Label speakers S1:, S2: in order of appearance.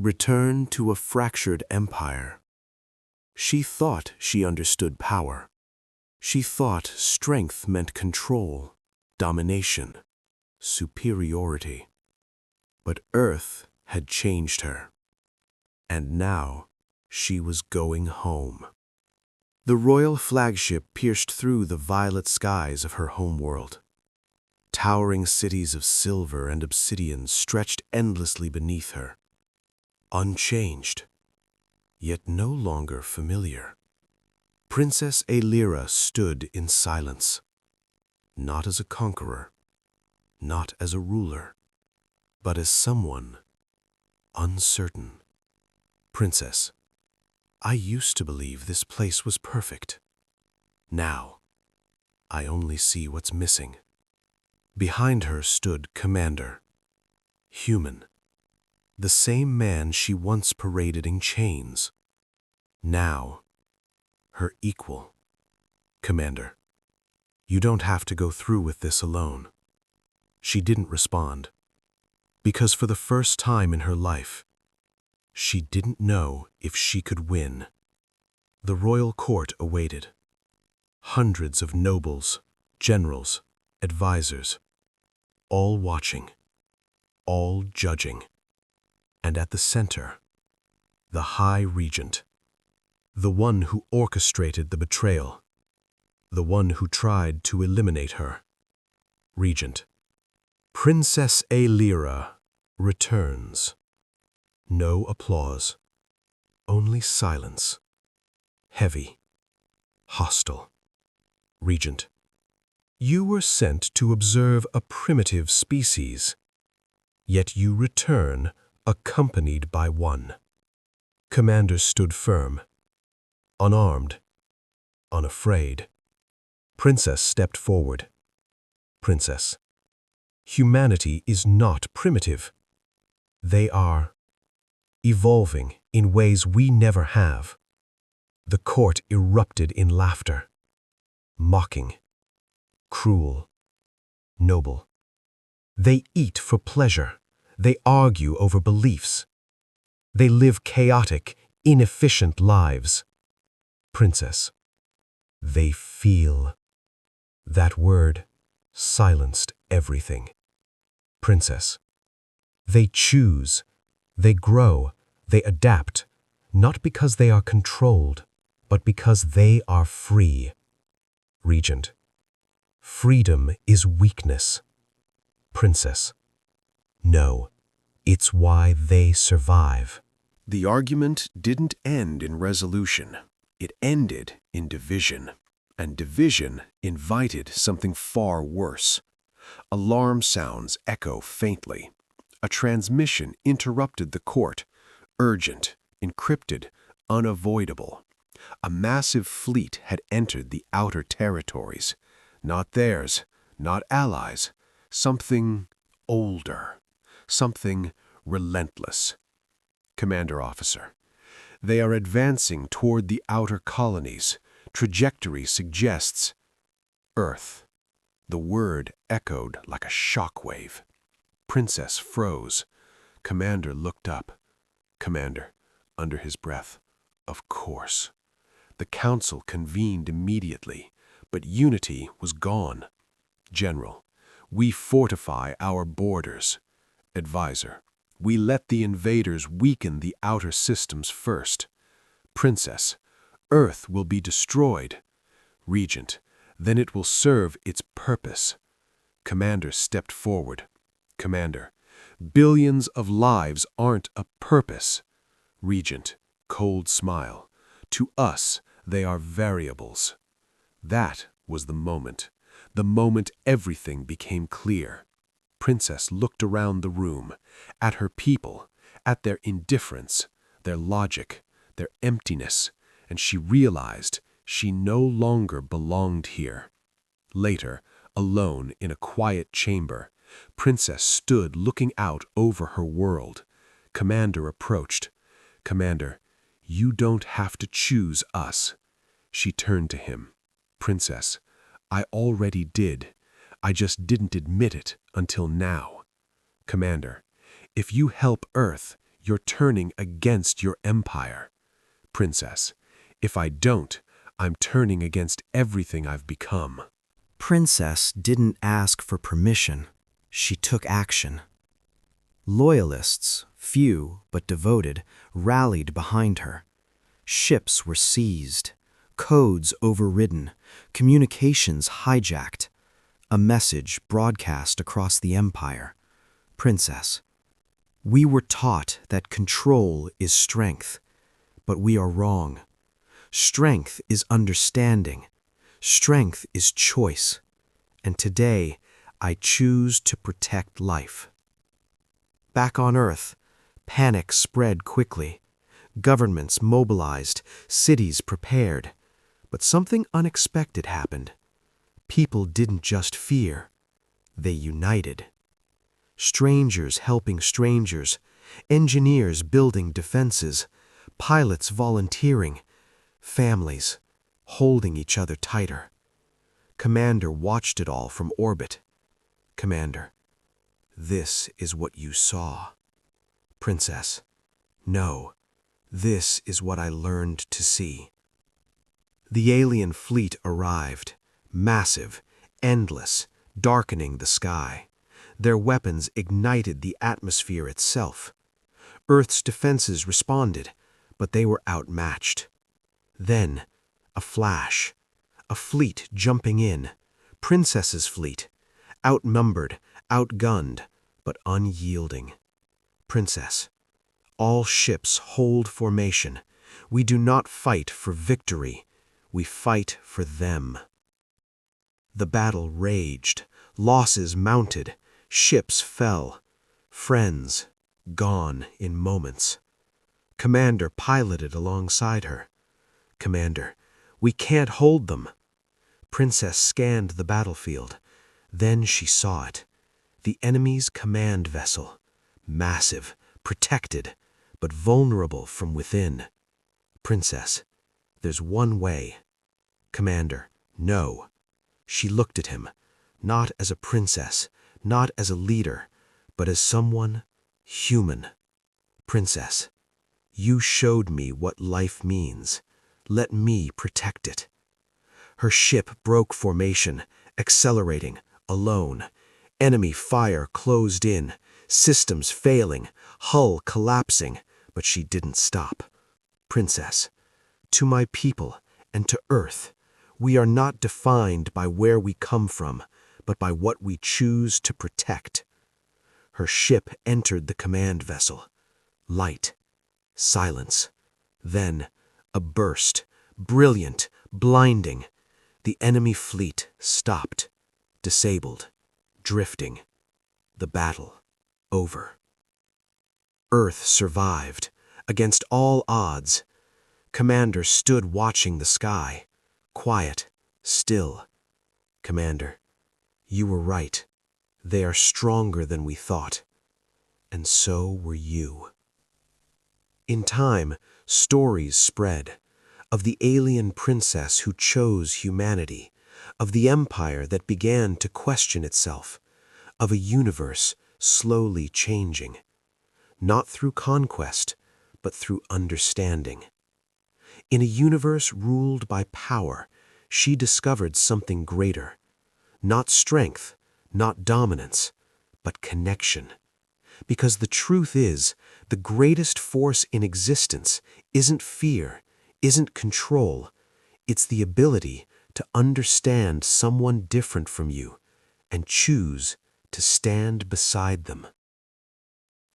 S1: Return to a fractured empire. She thought she understood power. She thought strength meant control, domination, superiority. But Earth had changed her. And now she was going home. The royal flagship pierced through the violet skies of her homeworld. Towering cities of silver and obsidian stretched endlessly beneath her. Unchanged, yet no longer familiar. Princess Aelyra stood in silence, not as a conqueror, not as a ruler, but as someone uncertain. Princess, I used to believe this place was perfect. Now, I only see what's missing. Behind her stood Commander, human, the same man she once paraded in chains. Now, her equal. Commander, you don't have to go through with this alone. She didn't respond, because for the first time in her life, she didn't know if she could win. The royal court awaited. Hundreds of nobles, generals, advisors, all watching, all judging. And at the center, the High Regent, the one who orchestrated the betrayal, the one who tried to eliminate her. Regent, Princess Aelyra returns. No applause, only silence. Heavy, hostile. Regent, you were sent to observe a primitive species, yet you return accompanied by one. Commander stood firm, unarmed, unafraid. Princess stepped forward. Princess, humanity is not primitive. They are evolving in ways we never have. The court erupted in laughter, mocking, cruel, noble. They eat for pleasure. They argue over beliefs. They live chaotic, inefficient lives. Princess, they feel. That word silenced everything. Princess, they choose, they grow, they adapt, not because they are controlled, but because they are free. Regent, freedom is weakness. Princess, no, it's why they survive.
S2: The argument didn't end in resolution. It ended in division. And division invited something far worse. Alarm sounds echo faintly. A transmission interrupted the court. Urgent, encrypted, unavoidable. A massive fleet had entered the outer territories. Not theirs, not allies. Something older. Something relentless. Commander Officer, they are advancing toward the outer colonies. Trajectory suggests Earth. The word echoed like a shockwave. Princess froze. Commander looked up. Commander, under his breath, of course. The council convened immediately, but unity was gone. General, we fortify our borders. Advisor, we let the invaders weaken the outer systems first. Princess, Earth will be destroyed. Regent, then it will serve its purpose. Commander stepped forward. Commander, billions of lives aren't a purpose. Regent, cold smile. To us, they are variables. That was the moment everything became clear. Princess looked around the room, at her people, at their indifference, their logic, their emptiness, and she realized she no longer belonged here. Later, alone in a quiet chamber, Princess stood looking out over her world. Commander approached. Commander, you don't have to choose us. She turned to him. Princess, I already did. I just didn't admit it until now. Commander, if you help Earth, you're turning against your empire. Princess, if I don't, I'm turning against everything I've become.
S3: Princess didn't ask for permission. She took action. Loyalists, few but devoted, rallied behind her. Ships were seized, codes overridden, communications hijacked. A message broadcast across the empire. Princess, we were taught that control is strength, but we are wrong. Strength is understanding. Strength is choice. And today, I choose to protect life. Back on Earth, panic spread quickly. Governments mobilized, cities prepared. But something unexpected happened. People didn't just fear, they united. Strangers helping strangers, engineers building defenses, pilots volunteering, families holding each other tighter. Commander watched it all from orbit. Commander, this is what you saw. Princess, no, this is what I learned to see. The alien fleet arrived, massive, endless, darkening the sky. Their weapons ignited the atmosphere itself. Earth's defenses responded, but they were outmatched. Then, a flash, a fleet jumping in, Princess's fleet, outnumbered, outgunned, but unyielding. Princess, all ships hold formation. We do not fight for victory, we fight for them. The battle raged, losses mounted, ships fell, friends gone in moments. Commander piloted alongside her. Commander, we can't hold them. Princess scanned the battlefield. Then she saw it. The enemy's command vessel. Massive, protected, but vulnerable from within. Princess, there's one way. Commander, no. She looked at him, not as a princess, not as a leader, but as someone human. Princess, you showed me what life means. Let me protect it. Her ship broke formation, accelerating, alone. Enemy fire closed in, systems failing, hull collapsing, but she didn't stop. Princess, to my people and to Earth, we are not defined by where we come from, but by what we choose to protect. Her ship entered the command vessel. Light, silence, then a burst, brilliant, blinding. The enemy fleet stopped, disabled, drifting. The battle over. Earth survived, against all odds. Commander stood watching the sky, quiet, still. Commander, you were right. They are stronger than we thought. And so were you. In time, stories spread of the alien princess who chose humanity, of the empire that began to question itself, of a universe slowly changing, not through conquest, but through understanding. In a universe ruled by power, she discovered something greater, not strength, not dominance, but connection. Because the truth is, the greatest force in existence isn't fear, isn't control. It's the ability to understand someone different from you and choose to stand beside them.